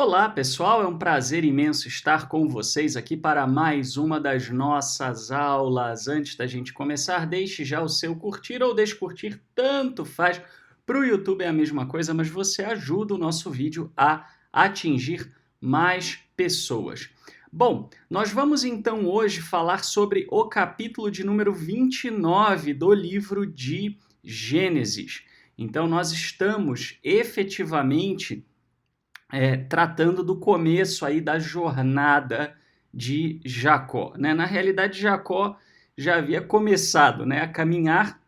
Olá, pessoal, é um prazer imenso estar com vocês aqui para mais uma das nossas aulas. Antes da gente começar, deixe já o seu curtir ou descurtir, tanto faz. Para o YouTube é a mesma coisa, mas você ajuda o nosso vídeo a atingir mais pessoas. Bom, nós vamos então hoje falar sobre o capítulo de número 29 do livro de Gênesis. Então, nós estamos efetivamente tratando do começo aí da jornada de Jacó, né? Na realidade, Jacó já havia começado, né, a caminhar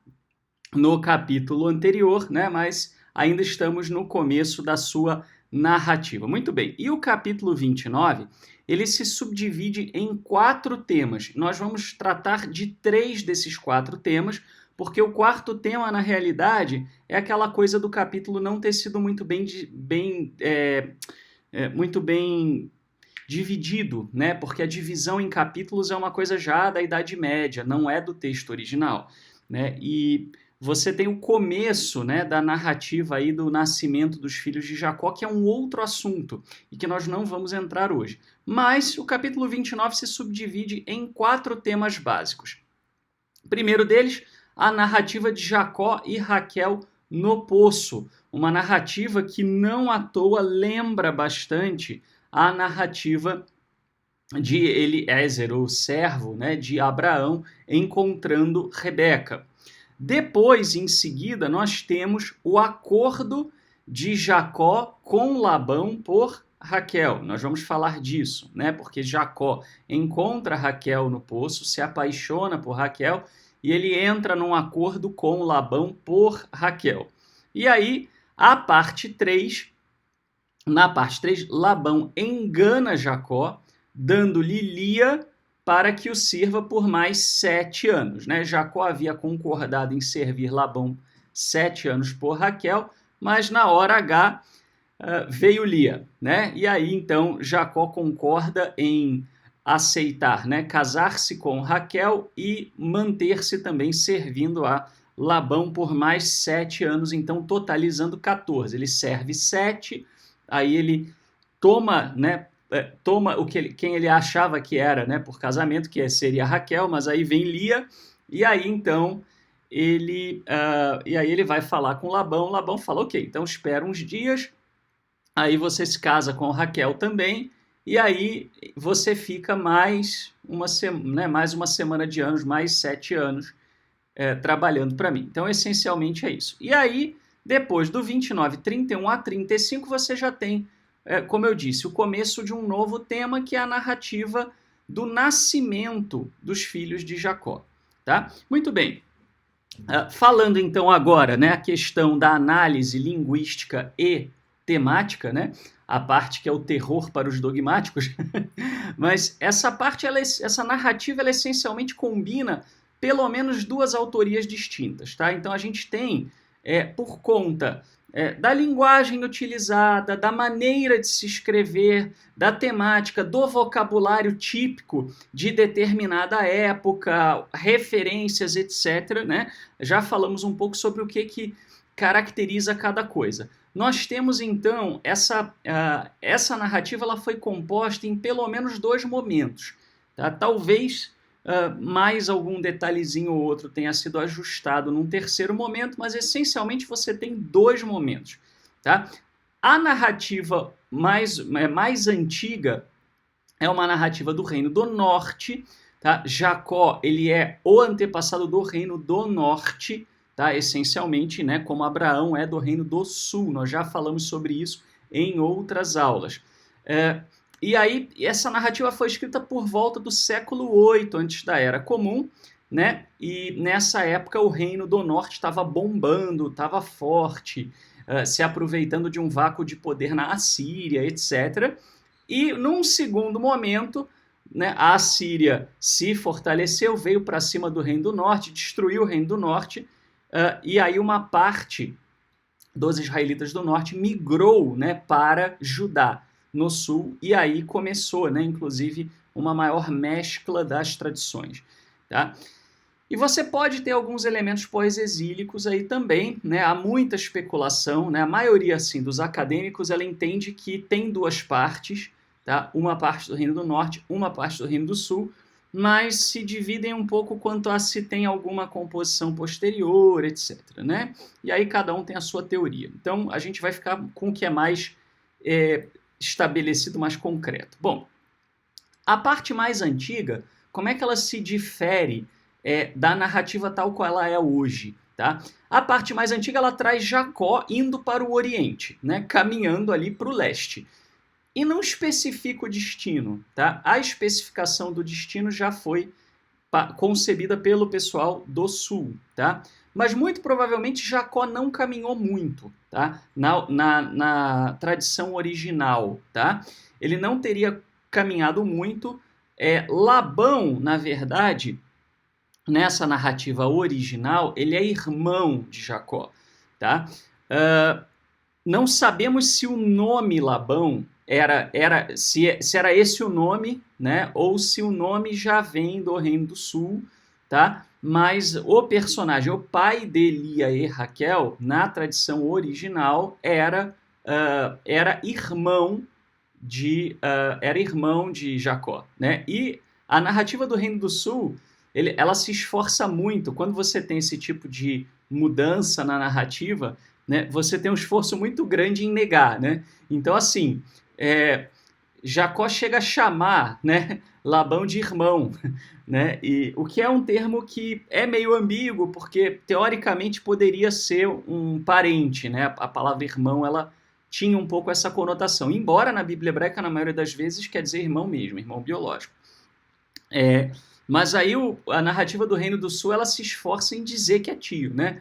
no capítulo anterior, né? Mas ainda estamos no começo da sua narrativa. Muito bem, e o capítulo 29, ele se subdivide em 4 temas. Nós vamos tratar de 3 desses 4 temas, porque o quarto tema, na realidade, é aquela coisa do capítulo não ter sido muito muito bem dividido, né? Porque a divisão em capítulos é uma coisa já da Idade Média, não é do texto original, né? E você tem o começo, né, da narrativa aí do nascimento dos filhos de Jacó, que é um outro assunto e que nós não vamos entrar hoje. Mas o capítulo 29 se subdivide em 4 temas básicos. O primeiro deles, a narrativa de Jacó e Raquel no poço. Uma narrativa que não à toa lembra bastante a narrativa de Eliezer, o servo, né, de Abraão, encontrando Rebeca. Depois, em seguida, nós temos o acordo de Jacó com Labão por Raquel. Nós vamos falar disso, né? Porque Jacó encontra Raquel no poço, se apaixona por Raquel e ele entra num acordo com Labão por Raquel. E aí, a parte 3, na parte 3, Labão engana Jacó, dando-lhe Lia para que o sirva por mais 7 anos. Né? Jacó havia concordado em servir Labão 7 anos por Raquel, mas na hora H veio Lia. Né? E aí, então, Jacó concorda em aceitar, né, casar-se com Raquel e manter-se também servindo a Labão por mais 7 anos, então totalizando 14. Ele serve 7, aí ele toma, né, toma quem ele achava que era, né, por casamento, que seria Raquel, mas aí vem Lia, e aí então ele vai falar com Labão. Labão fala, ok, então espera uns dias, aí você se casa com Raquel também, e aí você fica mais uma semana de anos, mais 7 anos trabalhando para mim. Então, essencialmente é isso. E aí, depois do 29, 31 a 35, você já tem, como eu disse, o começo de um novo tema, que é a narrativa do nascimento dos filhos de Jacó. Tá? Muito bem. Falando então agora, né, a questão da análise linguística e temática, né, a parte que é o terror para os dogmáticos, mas essa parte, essa narrativa, ela essencialmente combina pelo menos 2 autorias distintas. Tá? Então a gente tem, por conta da linguagem utilizada, da maneira de se escrever, da temática, do vocabulário típico de determinada época, referências, etc., né? Já falamos um pouco sobre o que caracteriza cada coisa. Nós temos, então, essa narrativa, ela foi composta em pelo menos 2 momentos. Tá? Talvez mais algum detalhezinho ou outro tenha sido ajustado num terceiro momento, mas essencialmente você tem 2 momentos. Tá? A narrativa mais antiga é uma narrativa do Reino do Norte. Tá? Jacó, ele é o antepassado do Reino do Norte, tá? Essencialmente, né, como Abraão é do Reino do Sul. Nós já falamos sobre isso em outras aulas. E aí, essa narrativa foi escrita por volta do século 8 antes da Era Comum, né? E nessa época o Reino do Norte estava bombando, estava forte, se aproveitando de um vácuo de poder na Assíria, etc. E num segundo momento, né, a Assíria se fortaleceu, veio para cima do Reino do Norte, destruiu o Reino do Norte, e aí uma parte dos israelitas do Norte migrou, né, para Judá, no sul, e aí começou, né, inclusive, uma maior mescla das tradições. Tá? E você pode ter alguns elementos pós-exílicos aí também, né? Há muita especulação, né? A maioria, assim, dos acadêmicos, ela entende que tem duas partes, tá? Uma parte do Reino do Norte, uma parte do Reino do Sul, mas se dividem um pouco quanto a se tem alguma composição posterior, etc, né? E aí cada um tem a sua teoria. Então, a gente vai ficar com o que é mais estabelecido, mais concreto. Bom, a parte mais antiga, como é que ela se difere da narrativa tal qual ela é hoje? Tá? A parte mais antiga ela traz Jacó indo para o Oriente, né? Caminhando ali para o leste. E não especifica o destino. Tá? A especificação do destino já foi concebida pelo pessoal do Sul. Tá? Mas muito provavelmente Jacó não caminhou muito, tá? Na tradição original. Tá? Ele não teria caminhado muito. Labão, na verdade, nessa narrativa original, ele é irmão de Jacó. Tá? Não sabemos se o nome Labão se era esse o nome, né? Ou se o nome já vem do Reino do Sul, tá? Mas o personagem, o pai de Lia e Raquel, na tradição original, era irmão de Jacó, né? E a narrativa do Reino do Sul, ela se esforça muito. Quando você tem esse tipo de mudança na narrativa, né, você tem um esforço muito grande em negar, né? Então, assim, Jacó chega a chamar, né, Labão de irmão, né? E o que é um termo que é meio ambíguo, porque teoricamente poderia ser um parente, né? A palavra irmão, ela tinha um pouco essa conotação, embora na Bíblia hebraica, na maioria das vezes, quer dizer irmão mesmo, irmão biológico. Mas aí a narrativa do Reino do Sul, ela se esforça em dizer que é tio, né?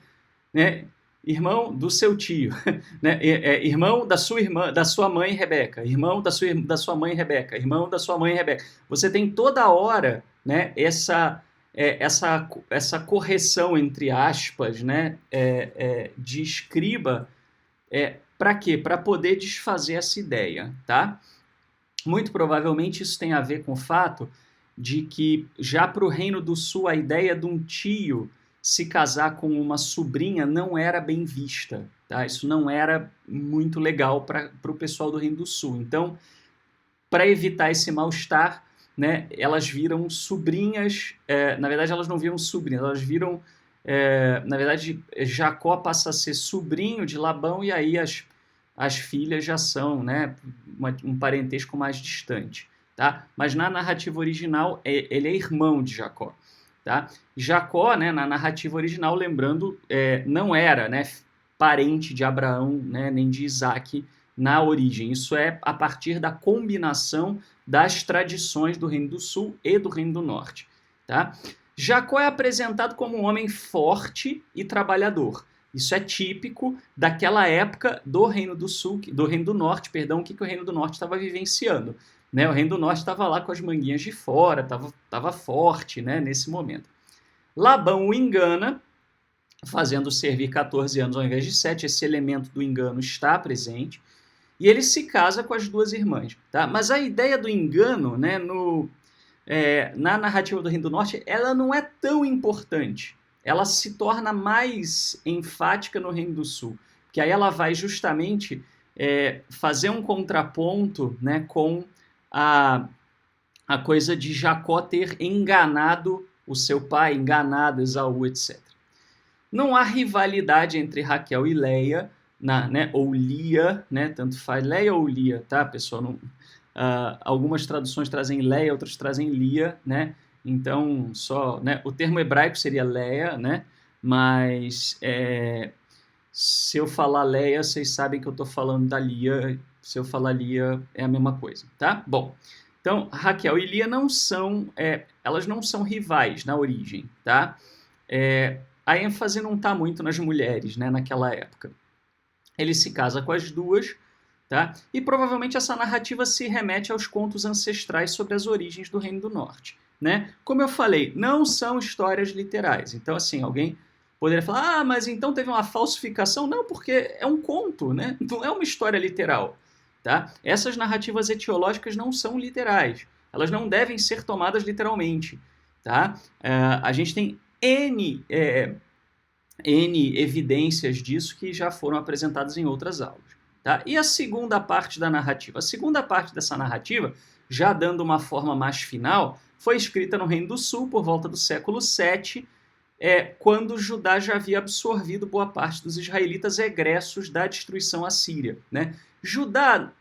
Irmão do seu tio, né? Irmão da sua irmã, da sua mãe Rebeca, irmão da sua mãe Rebeca, irmão da sua mãe Rebeca. Você tem toda hora, né, essa correção, entre aspas, né, de escriba, para quê? Para poder desfazer essa ideia, tá? Muito provavelmente isso tem a ver com o fato de que já para o Reino do Sul a ideia de um tio se casar com uma sobrinha não era bem vista, tá? Isso não era muito legal para o pessoal do Reino do Sul. Então, para evitar esse mal-estar, né, elas viram sobrinhas, na verdade elas não viram sobrinhas, elas viram, na verdade, Jacó passa a ser sobrinho de Labão e aí as filhas já são, né, um parentesco mais distante. Tá? Mas na narrativa original, ele é irmão de Jacó. Tá? Jacó, né, na narrativa original, lembrando, não era, né, parente de Abraão, né, nem de Isaac na origem. Isso é a partir da combinação das tradições do Reino do Sul e do Reino do Norte. Tá? Jacó é apresentado como um homem forte e trabalhador. Isso é típico daquela época do Reino do Sul, do Reino do Norte, perdão, o que o Reino do Norte estava vivenciando. Né? O Reino do Norte estava lá com as manguinhas de fora, estava forte, né, nesse momento. Labão o engana, fazendo servir 14 anos ao invés de 7, esse elemento do engano está presente, e ele se casa com as duas irmãs. Tá? Mas a ideia do engano, né, na narrativa do Reino do Norte, ela não é tão importante. Ela se torna mais enfática no Reino do Sul, que aí ela vai justamente fazer um contraponto, né, com a coisa de Jacó ter enganado o seu pai, enganado Esaú, etc. Não há rivalidade entre Raquel e Leia, né, ou Lia, né, tanto faz Leia ou Lia, tá, pessoal? Não, algumas traduções trazem Leia, outras trazem Lia, né? Então, né, o termo hebraico seria Leia, né? Mas se eu falar Leia, vocês sabem que eu estou falando da Lia. Se eu falar Lia, é a mesma coisa, tá? Bom, então Raquel e Lia elas não são rivais na origem, tá? A ênfase não está muito nas mulheres, né, naquela época. Ele se casa com as duas, tá? E provavelmente essa narrativa se remete aos contos ancestrais sobre as origens do Reino do Norte, né? Como eu falei, não são histórias literais. Então, assim, alguém poderia falar, mas então teve uma falsificação? Não, porque é um conto, né? Não é uma história literal. Tá? Essas narrativas etiológicas não são literais. Elas não devem ser tomadas literalmente. Tá? A gente tem N, N evidências disso que já foram apresentadas em outras aulas. Tá? E a segunda parte da narrativa? A segunda parte dessa narrativa, já dando uma forma mais final, foi escrita no Reino do Sul por volta do século VII, quando Judá já havia absorvido boa parte dos israelitas egressos da destruição assíria. Né? Judá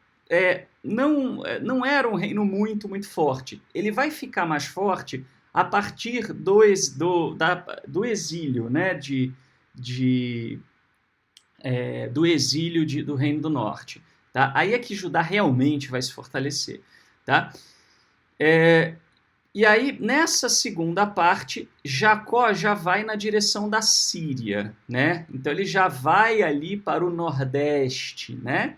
não era um reino muito forte. Ele vai ficar mais forte a partir do exílio, né? Do exílio do Reino do Norte. Tá? Aí é que Judá realmente vai se fortalecer. Tá? E aí, nessa segunda parte, Jacó já vai na direção da Síria, né? Então ele já vai ali para o Nordeste, né?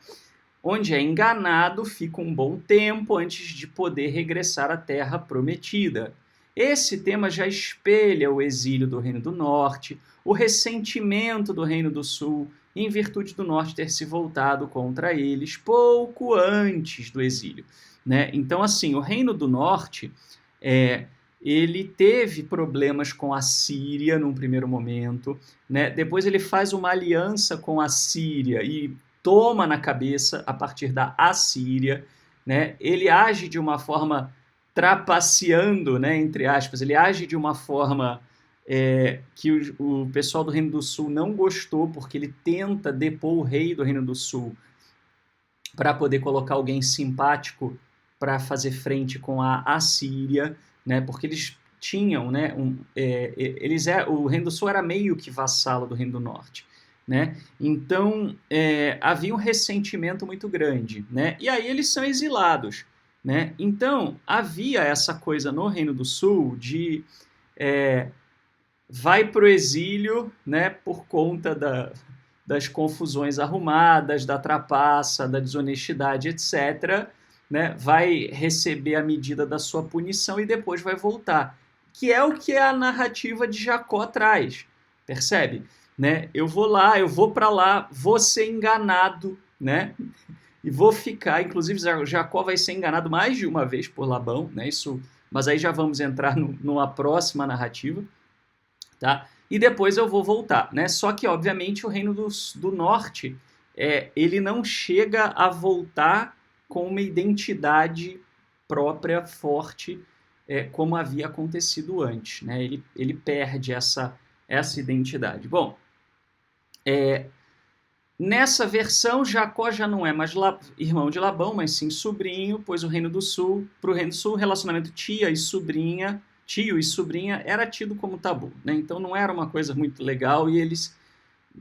Onde é enganado, fica um bom tempo antes de poder regressar à Terra Prometida. Esse tema já espelha o exílio do Reino do Norte, o ressentimento do Reino do Sul, em virtude do Norte ter se voltado contra eles pouco antes do exílio. Né? Então, assim, o Reino do Norte, ele teve problemas com a Síria num primeiro momento, né? Depois ele faz uma aliança com a Síria e toma na cabeça a partir da Assíria, né? Ele age de uma forma trapaceando, né, entre aspas, ele age de uma forma que o pessoal do Reino do Sul não gostou, porque ele tenta depor o rei do Reino do Sul para poder colocar alguém simpático para fazer frente com a Assíria, né, porque eles tinham, né, o Reino do Sul era meio que vassalo do Reino do Norte. Né? Então, havia um ressentimento muito grande. Né? E aí eles são exilados. Né? Então, havia essa coisa no Reino do Sul de vai para o exílio, né, por conta das confusões arrumadas, da trapaça, da desonestidade, etc., né, vai receber a medida da sua punição e depois vai voltar. Que é o que a narrativa de Jacó traz. Percebe? Né? Eu vou para lá, vou ser enganado, né? E vou ficar, inclusive Jacó vai ser enganado mais de uma vez por Labão, né? Mas aí já vamos entrar numa próxima narrativa, tá? E depois eu vou voltar, né? Só que, obviamente, o Reino do Norte, ele não chega a voltar com uma identidade própria, forte, como havia acontecido antes, né? Ele perde essa identidade. Bom, nessa versão, Jacó já não é mais irmão de Labão, mas sim sobrinho, pois para o Reino do Sul, o relacionamento tio e sobrinha era tido como tabu. Né? Então não era uma coisa muito legal e eles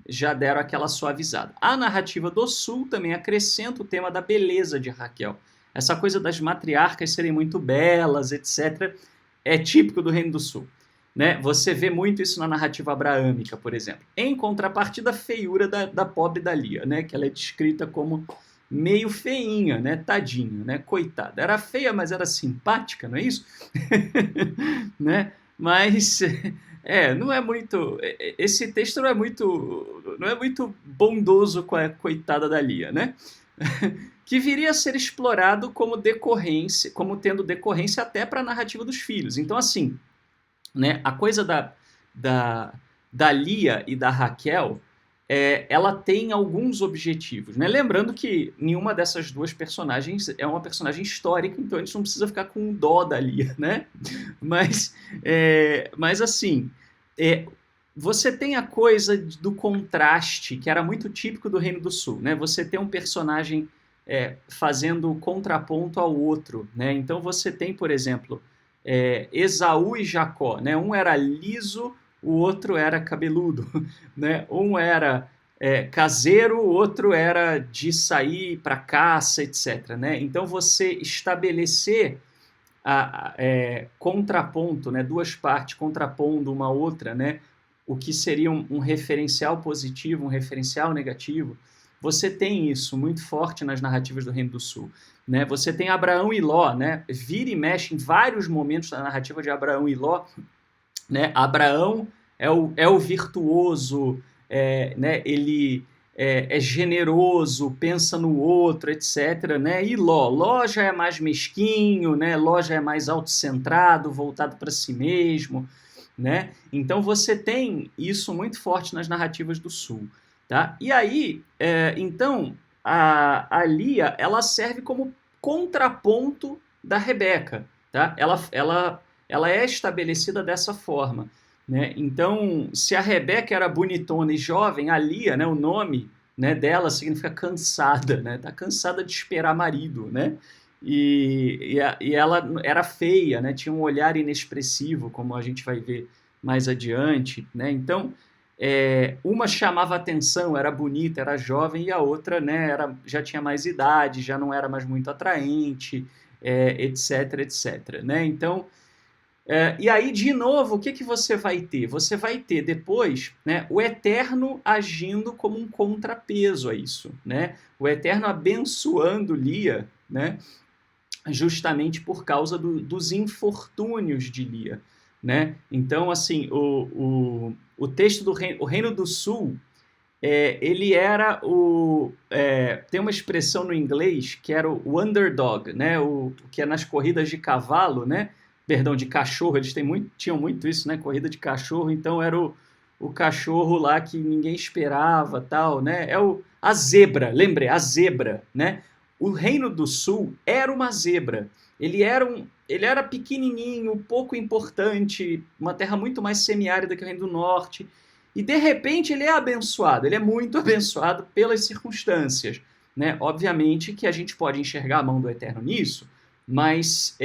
já deram aquela suavizada. A narrativa do Sul também acrescenta o tema da beleza de Raquel. Essa coisa das matriarcas serem muito belas, etc., é típico do Reino do Sul. Né? Você vê muito isso na narrativa abraâmica, por exemplo. Em contrapartida, a feiura da pobre da Lia, né? Que ela é descrita como meio feinha, né? Tadinho, né? Coitada. Era feia, mas era simpática, não é isso? Né? Mas não é muito. Esse texto não é muito bondoso com a coitada da Lia, né? Que viria a ser explorado como tendo decorrência até para a narrativa dos filhos. Então, assim, né, a coisa da Lia e da Raquel, ela tem alguns objetivos. Né? Lembrando que nenhuma dessas duas personagens é uma personagem histórica, então a gente não precisa ficar com dó da Lia. Né? Mas assim, você tem a coisa do contraste, que era muito típico do Reino do Sul. Né? Você tem um personagem fazendo contraponto ao outro. Né? Então você tem, por exemplo, Esaú e Jacó. Né? Um era liso, o outro era cabeludo. Né? Um era caseiro, o outro era de sair para caça, etc. Né? Então você estabelecer contraponto, né? Duas partes contrapondo uma outra, né? O que seria um referencial positivo, um referencial negativo. Você tem isso muito forte nas narrativas do Reino do Sul. Né? Você tem Abraão e Ló, né? Vira e mexe em vários momentos da narrativa de Abraão e Ló. Né? Abraão é o virtuoso, né? Ele é generoso, pensa no outro, etc. Né? E Ló já é mais mesquinho, né? Ló já é mais autocentrado, voltado para si mesmo. né? Então você tem isso muito forte nas narrativas do Sul, tá? E aí, então, a Lia, ela serve como contraponto da Rebeca, tá? Ela é estabelecida dessa forma, né? Então, se a Rebeca era bonitona e jovem, a Lia, né, o nome, né, dela significa cansada, né? Tá cansada de esperar marido, né? E ela era feia, né? Tinha um olhar inexpressivo, como a gente vai ver mais adiante, né? Então, uma chamava atenção, era bonita, era jovem, e a outra, né, já tinha mais idade, já não era mais muito atraente, etc, etc, né? Então, e aí, de novo, o que, que você vai ter? Você vai ter depois, né, o Eterno agindo como um contrapeso a isso, né? O Eterno abençoando Lia, né? Justamente por causa dos infortúnios de Lia, né? Então, assim, o texto do o Reino do Sul, ele era tem uma expressão no inglês que era o underdog, né? Que é nas corridas de cavalo, né? Perdão, de cachorro, eles tinham muito isso, né? Corrida de cachorro, então era o cachorro lá que ninguém esperava, tal, né? A zebra, lembrei, a zebra, né? O Reino do Sul era uma zebra. Ele era pequenininho, pouco importante, uma terra muito mais semiárida que o Reino do Norte. E de repente ele é abençoado, ele é muito abençoado pelas circunstâncias, né? Obviamente que a gente pode enxergar a mão do Eterno nisso, mas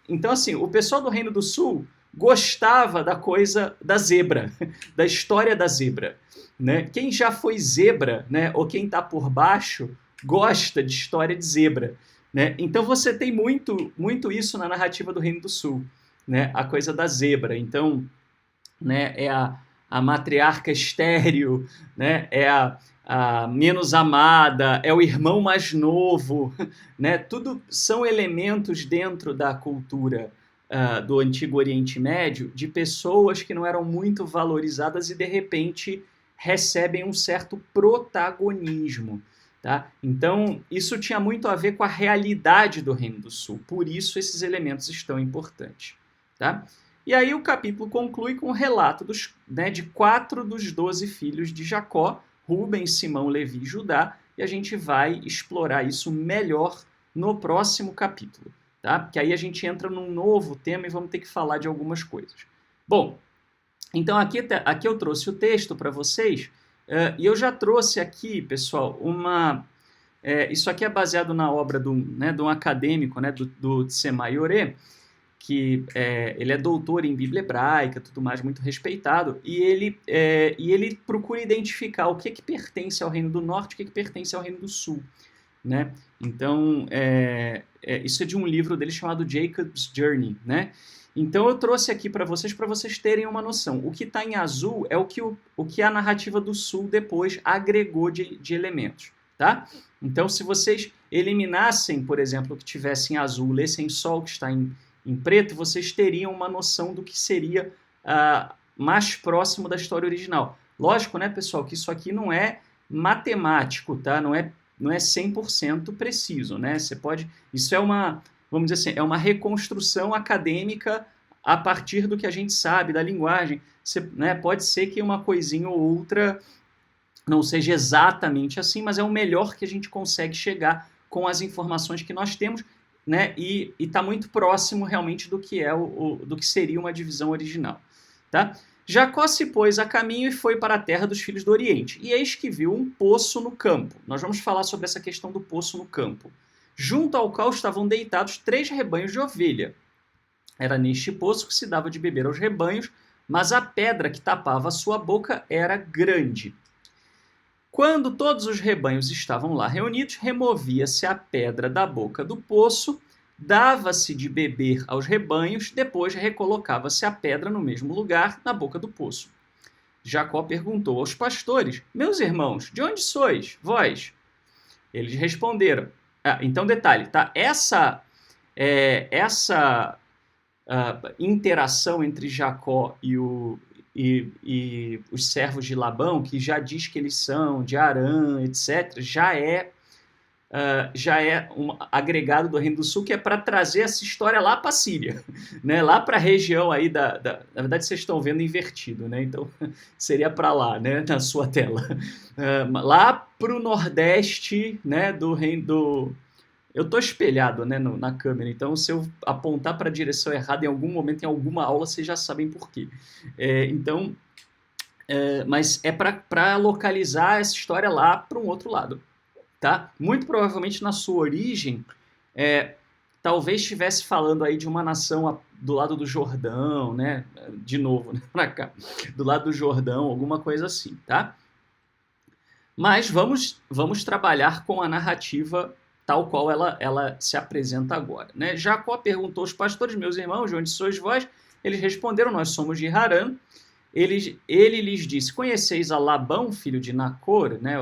então assim, o pessoal do Reino do Sul gostava da coisa da zebra, da história da zebra, né? Quem já foi zebra, né, ou quem está por baixo, gosta de história de zebra, né? Então você tem muito isso na narrativa do Reino do Sul, né? A coisa da zebra. Então, né, a matriarca estéril, né? A menos amada, é o irmão mais novo, né? Tudo são elementos dentro da cultura do Antigo Oriente Médio de pessoas que não eram muito valorizadas e de repente recebem um certo protagonismo. Tá? Então, isso tinha muito a ver com a realidade do Reino do Sul, por isso esses elementos estão importantes. Tá? E aí o capítulo conclui com o relato de 4 dos 12 filhos de Jacó, Rubens, Simão, Levi e Judá, e a gente vai explorar isso melhor no próximo capítulo, tá? Porque aí a gente entra num novo tema e vamos ter que falar de algumas coisas. Bom, então aqui eu trouxe o texto para vocês, e eu já trouxe aqui, pessoal, isso aqui é baseado na obra de um acadêmico, né, do Tsemai Oré, que ele é doutor em Bíblia hebraica, tudo mais, muito respeitado, e ele procura identificar o que pertence ao Reino do Norte e o que pertence ao Reino do Sul, né? Então, isso é de um livro dele chamado Jacob's Journey, né? Então eu trouxe aqui para vocês terem uma noção. O que está em azul é o que a narrativa do Sul depois agregou de elementos, tá? Então, se vocês eliminassem, por exemplo, o que tivesse em azul, lessem só o que está em preto, vocês teriam uma noção do que seria mais próximo da história original. Lógico, né, pessoal, que isso aqui não é matemático, tá? Não é 100% preciso, né? Isso vamos dizer assim, é uma reconstrução acadêmica a partir do que a gente sabe da linguagem. Né, pode ser que uma coisinha ou outra não seja exatamente assim, mas é o melhor que a gente consegue chegar com as informações que nós temos, né, e está muito próximo realmente do que do que seria uma divisão original. Tá? Jacó se pôs a caminho e foi para a terra dos filhos do Oriente, e eis que viu um poço no campo. Nós vamos falar sobre essa questão do poço no campo. Junto ao qual estavam deitados 3 rebanhos de ovelha. Era neste poço que se dava de beber aos rebanhos, mas a pedra que tapava a sua boca era grande. Quando todos os rebanhos estavam lá reunidos, removia-se a pedra da boca do poço, dava-se de beber aos rebanhos, depois recolocava-se a pedra no mesmo lugar, na boca do poço. Jacó perguntou aos pastores: meus irmãos, de onde sois, vós? Eles responderam. Então, detalhe, tá? Essa interação entre Jacó e os servos de Labão, que já diz que eles são de Harã, etc., já é já é um agregado do Reino do Sul, que é para trazer essa história lá para a Síria, né? Lá para a região aí na verdade, vocês estão vendo invertido, né? Então, seria para lá, né? Na sua tela. Lá para o nordeste, né? Do Reino do... Eu estou espelhado, né, na câmera, então se eu apontar para a direção errada em algum momento, em alguma aula, vocês já sabem por quê. Então, mas é para localizar essa história lá para um outro lado. Tá? Muito provavelmente na sua origem, talvez estivesse falando aí de uma nação do lado do Jordão, né? De novo, né? Para cá, do lado do Jordão, alguma coisa assim, tá? Mas vamos trabalhar com a narrativa tal qual ela se apresenta agora, né? Jacó perguntou aos pastores, meus irmãos, de onde sois vós? Eles responderam, nós somos de Harã. Ele lhes disse, conheceis a Labão, filho de Nacor? Né?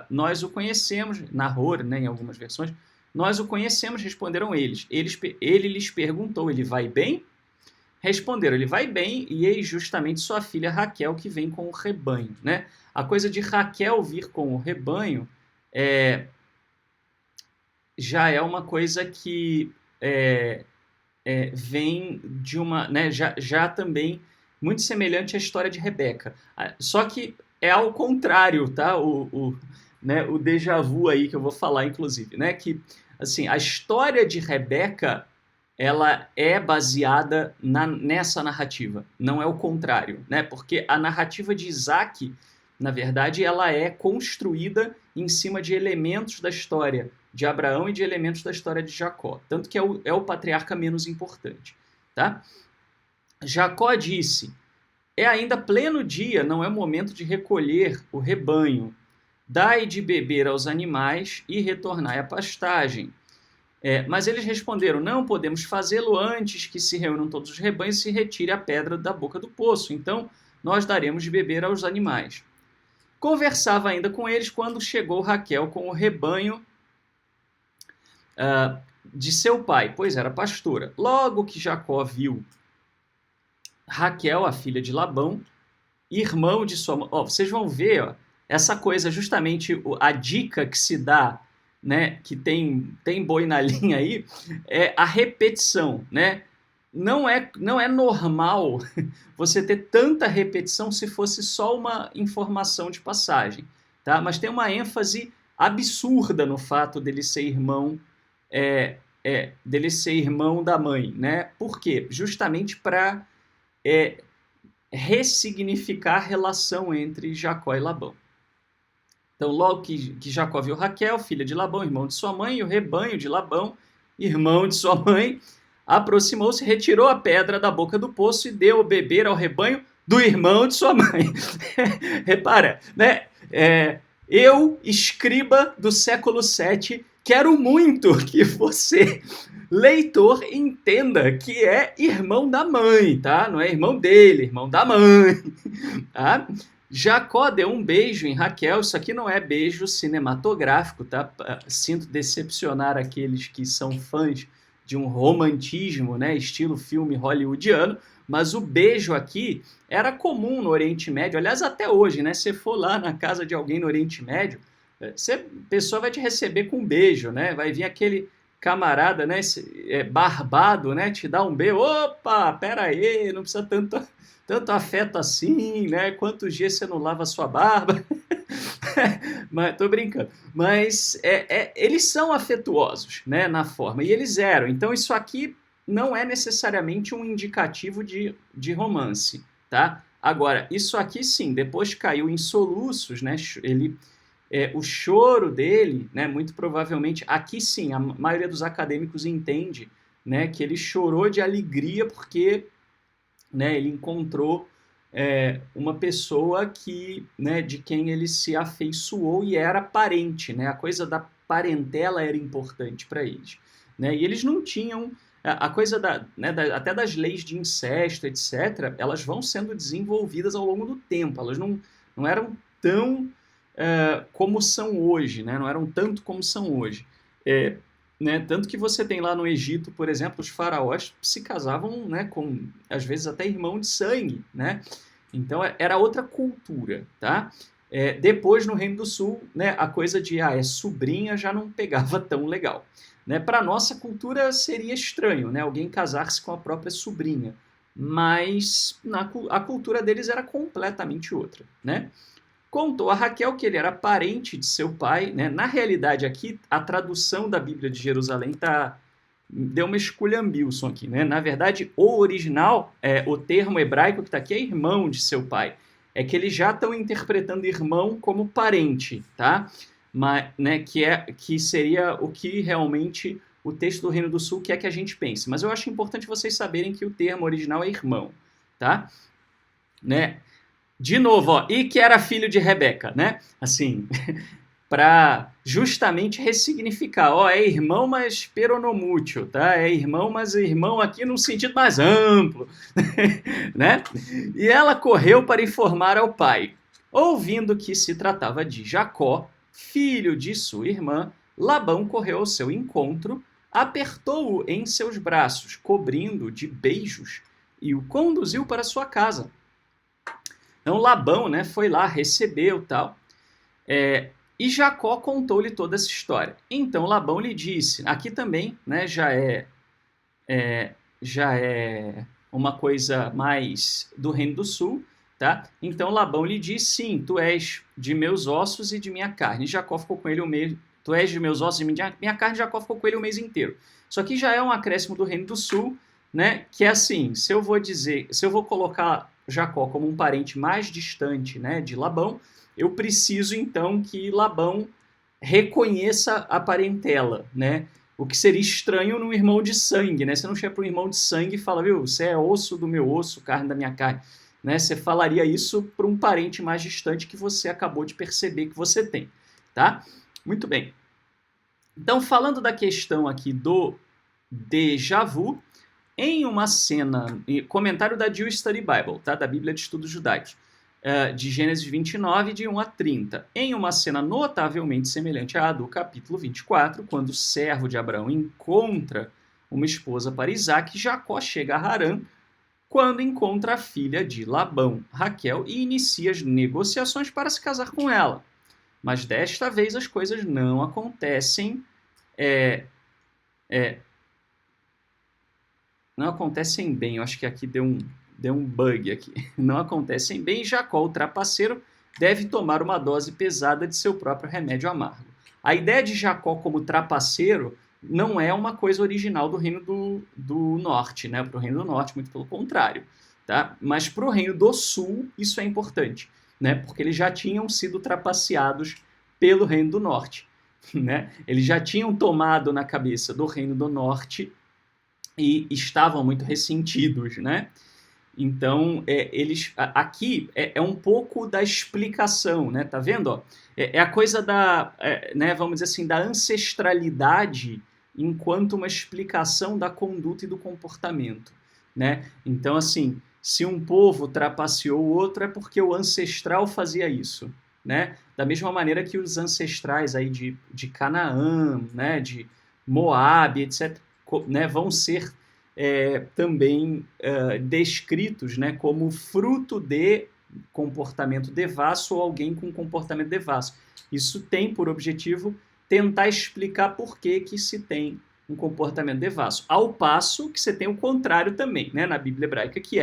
Nós o conhecemos, Nahor, né, em algumas versões, nós o conhecemos, responderam eles. Ele lhes perguntou, ele vai bem? Responderam, ele vai bem, e eis justamente sua filha Raquel que vem com o rebanho. Né? A coisa de Raquel vir com o rebanho já é uma coisa que vem de uma... Né, já também... muito semelhante à história de Rebeca. Só que é ao contrário, tá? Né, o déjà vu aí que eu vou falar, inclusive, né? Que, assim, a história de Rebeca, ela é baseada nessa narrativa, não é o contrário, né? Porque a narrativa de Isaac, na verdade, ela é construída em cima de elementos da história de Abraão e de elementos da história de Jacó. Tanto que é o patriarca menos importante, tá? Jacó disse, é ainda pleno dia, não é momento de recolher o rebanho. Dai de beber aos animais e retornai à pastagem. Mas eles responderam, não podemos fazê-lo antes que se reúnam todos os rebanhos e se retire a pedra da boca do poço. Então, nós daremos de beber aos animais. Conversava ainda com eles quando chegou Raquel com o rebanho de seu pai, pois era pastora. Logo que Jacó viu Raquel, a filha de Labão, irmão de sua mãe. Vocês vão ver essa coisa, justamente a dica que se dá, né, que tem boi na linha aí, é a repetição. Né? Não é normal você ter tanta repetição se fosse só uma informação de passagem. Tá? Mas tem uma ênfase absurda no fato dele ser irmão da mãe. Né? Por quê? Justamente para ressignificar a relação entre Jacó e Labão. Então, logo que Jacó viu Raquel, filha de Labão, irmão de sua mãe, e o rebanho de Labão, irmão de sua mãe, aproximou-se, retirou a pedra da boca do poço e deu a beber ao rebanho do irmão de sua mãe. Repara, né? Eu, escriba do século VII, quero muito que você, leitor, entenda que é irmão da mãe, tá? Não é irmão dele, irmão da mãe, tá? Jacó deu um beijo em Raquel, isso aqui não é beijo cinematográfico, tá? Sinto decepcionar aqueles que são fãs de um romantismo, né? Estilo filme hollywoodiano, mas o beijo aqui era comum no Oriente Médio, aliás, até hoje, né? Se for lá na casa de alguém no Oriente Médio, a pessoa vai te receber com um beijo, né? Vai vir aquele camarada, né, barbado, né, te dar um beijo. Opa, pera aí, não precisa tanto afeto assim, né? Quantos dias você não lava a sua barba? Mas tô brincando. Mas eles são afetuosos, né, na forma, e eles eram. Então isso aqui não é necessariamente um indicativo de romance, tá? Agora, isso aqui sim, depois caiu em soluços, né? O choro dele, né, muito provavelmente, aqui sim, a maioria dos acadêmicos entende, né, que ele chorou de alegria porque, né, ele encontrou uma pessoa né, de quem ele se afeiçoou e era parente. Né, a coisa da parentela era importante para eles. Né, e eles não tinham... A coisa até das leis de incesto, etc., elas vão sendo desenvolvidas ao longo do tempo. Elas não eram tão... como são hoje, né? Não eram tanto como são hoje. Né? Tanto que você tem lá no Egito, por exemplo, os faraós se casavam, né, com, às vezes, até irmão de sangue. Né? Então, era outra cultura. Tá? Depois, no Reino do Sul, né, a coisa de é sobrinha já não pegava tão legal. Né? Para a nossa cultura seria estranho, né, alguém casar-se com a própria sobrinha, mas a cultura deles era completamente outra. Né? Contou a Raquel que ele era parente de seu pai. Né? Na realidade, aqui, a tradução da Bíblia de Jerusalém deu uma esculhambilson aqui. Né? Na verdade, o original, o termo hebraico que está aqui é irmão de seu pai. É que eles já estão interpretando irmão como parente, tá? Mas, né, que seria o que realmente o texto do Reino do Sul quer que a gente pense. Mas eu acho importante vocês saberem que o termo original é irmão, tá? Né? De novo, ó, e que era filho de Rebeca, né? Assim, para justamente ressignificar, é irmão, mas peronomútil, tá? É irmão, mas irmão aqui num sentido mais amplo, né? E ela correu para informar ao pai. Ouvindo que se tratava de Jacó, filho de sua irmã, Labão correu ao seu encontro, apertou-o em seus braços, cobrindo-o de beijos, e o conduziu para sua casa. Então Labão, né, foi lá, recebeu tal, e Jacó contou-lhe toda essa história. Então Labão lhe disse, aqui também, né, já é uma coisa mais do Reino do Sul, tá? Então Labão lhe disse, sim, tu és de meus ossos e de minha carne. E Jacó ficou com ele o mês, tu és de meus ossos e de minha carne, Jacó ficou com ele o mês inteiro. Isso aqui já é um acréscimo do Reino do Sul, né? Que é assim, se eu vou colocar Jacó como um parente mais distante, né, de Labão, eu preciso então que Labão reconheça a parentela, né? O que seria estranho num irmão de sangue, né? Você não chega para um irmão de sangue e fala, viu, você é osso do meu osso, carne da minha carne. Né? Você falaria isso para um parente mais distante que você acabou de perceber que você tem. Tá? Muito bem. Então, falando da questão aqui do déjà vu, em uma cena, comentário da Jewish Study Bible, tá? Da Bíblia de Estudos Judaicos, de Gênesis 29, de 1 a 30, em uma cena notavelmente semelhante à do capítulo 24, quando o servo de Abraão encontra uma esposa para Isaac, Jacó chega a Harã, quando encontra a filha de Labão, Raquel, e inicia as negociações para se casar com ela. Mas desta vez as coisas não acontecem não acontecem bem. Eu acho que aqui deu um bug aqui. Não acontecem bem e Jacó, o trapaceiro, deve tomar uma dose pesada de seu próprio remédio amargo. A ideia de Jacó como trapaceiro não é uma coisa original do Reino do Norte, né? Para o Reino do Norte, muito pelo contrário. Tá? Mas para o Reino do Sul, isso é importante, né? Porque eles já tinham sido trapaceados pelo Reino do Norte. Né? Eles já tinham tomado na cabeça do Reino do Norte e estavam muito ressentidos, né? Então, eles aqui é um pouco da explicação, né? Tá vendo? Ó? É a coisa né, vamos dizer assim, da ancestralidade enquanto uma explicação da conduta e do comportamento, né? Então, assim, se um povo trapaceou o outro é porque o ancestral fazia isso, né? Da mesma maneira que os ancestrais aí de Canaã, né, de Moabe, etc., né, vão ser também descritos, né, como fruto de comportamento devasso ou alguém com comportamento devasso. Isso tem por objetivo tentar explicar por que se tem um comportamento devasso. Ao passo que você tem o contrário também, né, na Bíblia hebraica, que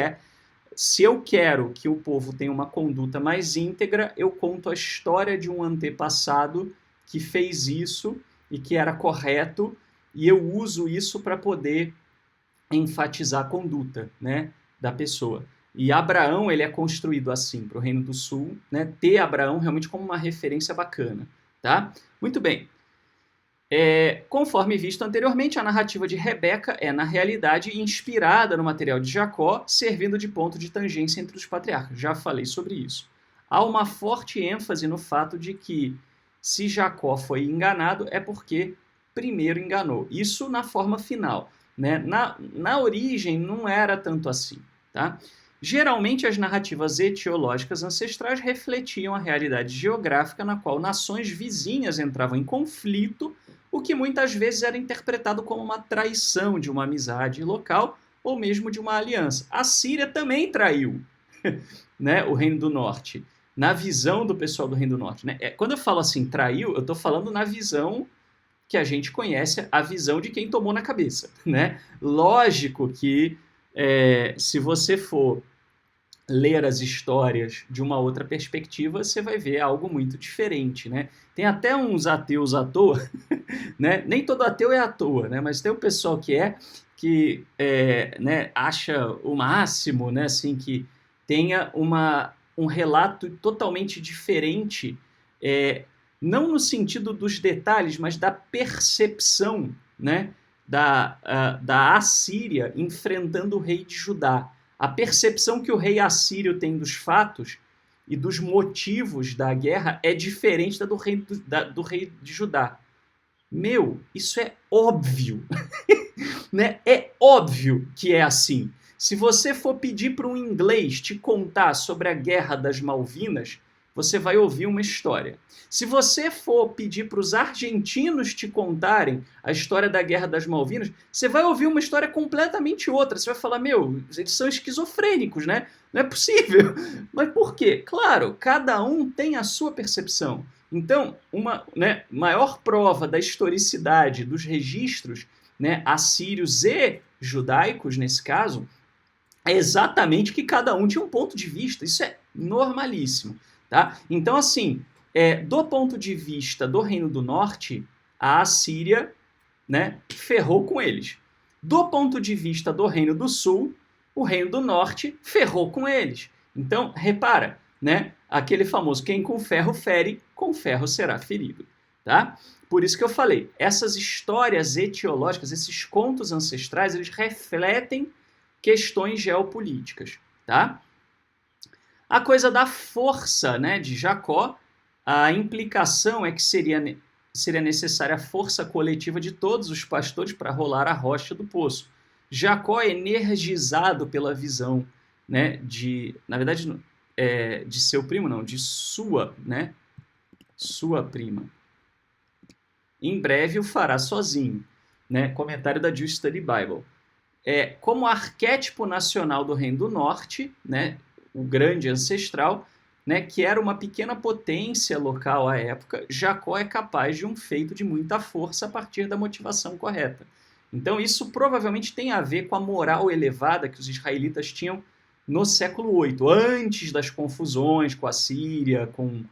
se eu quero que o povo tenha uma conduta mais íntegra, eu conto a história de um antepassado que fez isso e que era correto, e eu uso isso para poder enfatizar a conduta, né, da pessoa. E Abraão, ele é construído assim para o Reino do Sul, né, ter Abraão realmente como uma referência bacana. Tá? Muito bem. Conforme visto anteriormente, a narrativa de Rebeca é, na realidade, inspirada no material de Jacó, servindo de ponto de tangência entre os patriarcas. Já falei sobre isso. Há uma forte ênfase no fato de que, se Jacó foi enganado, é porque primeiro enganou. Isso na forma final. Né? Na origem, não era tanto assim. Tá? Geralmente, as narrativas etiológicas ancestrais refletiam a realidade geográfica na qual nações vizinhas entravam em conflito, o que muitas vezes era interpretado como uma traição de uma amizade local ou mesmo de uma aliança. A Síria também traiu, né, o Reino do Norte. na visão do pessoal do Reino do Norte, né? Quando eu falo assim, traiu, eu estou falando na visão que a gente conhece, a visão de quem tomou na cabeça, né? Lógico que se você for ler as histórias de uma outra perspectiva, você vai ver algo muito diferente, né? Tem até uns ateus à toa, né? Nem todo ateu é à toa, né? Mas tem o pessoal que né, acha o máximo, né? Assim, que tenha um relato totalmente diferente, não no sentido dos detalhes, mas da percepção, né? Da Assíria enfrentando o rei de Judá. A percepção que o rei assírio tem dos fatos e dos motivos da guerra é diferente da do rei de Judá. Meu, isso é óbvio, né? É óbvio que é assim. Se você for pedir para um inglês te contar sobre a Guerra das Malvinas, você vai ouvir uma história. Se você for pedir para os argentinos te contarem a história da Guerra das Malvinas, você vai ouvir uma história completamente outra. Você vai falar, meu, eles são esquizofrênicos, né? Não é possível. Mas por quê? Claro, cada um tem a sua percepção. Então, uma maior prova da historicidade dos registros, né, assírios e judaicos, nesse caso, é exatamente que cada um tinha um ponto de vista. Isso é normalíssimo. Tá? Então, assim, do ponto de vista do Reino do Norte, a Assíria, né, ferrou com eles. Do ponto de vista do Reino do Sul, o Reino do Norte ferrou com eles. Então, repara, né, aquele famoso quem com ferro fere, com ferro será ferido. Tá? Por isso que eu falei, essas histórias etiológicas, esses contos ancestrais, eles refletem questões geopolíticas. Tá? A coisa da força, né, de Jacó, a implicação é que seria necessária a força coletiva de todos os pastores para rolar a rocha do poço. Jacó é energizado pela visão, né, na verdade, de seu primo, não, de sua prima. Em breve o fará sozinho. Né? Comentário da Jewish Study Bible. Como arquétipo nacional do Reino do Norte, né, o grande ancestral, né, que era uma pequena potência local à época, Jacó é capaz de um feito de muita força a partir da motivação correta. Então isso provavelmente tem a ver com a moral elevada que os israelitas tinham no século VIII, antes das confusões com a Síria, com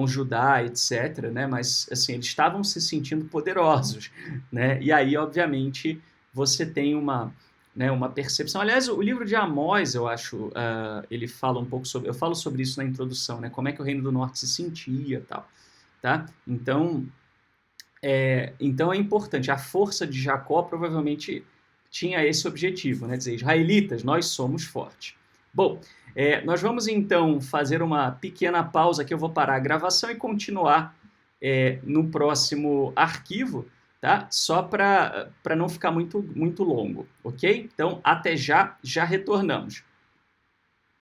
Judá, etc. Né? Mas assim, eles estavam se sentindo poderosos. Né? E aí, obviamente, você tem uma percepção. Aliás, o livro de Amós, eu acho, ele fala um pouco sobre... Eu falo sobre isso na introdução, né? Como é que o Reino do Norte se sentia e tal. Tá? Então é importante. A força de Jacó provavelmente tinha esse objetivo, né? Dizer, israelitas, nós somos fortes. Bom, nós vamos então fazer uma pequena pausa, que eu vou parar a gravação e continuar no próximo arquivo, tá? Só para não ficar muito, muito longo, ok? Então, até já retornamos.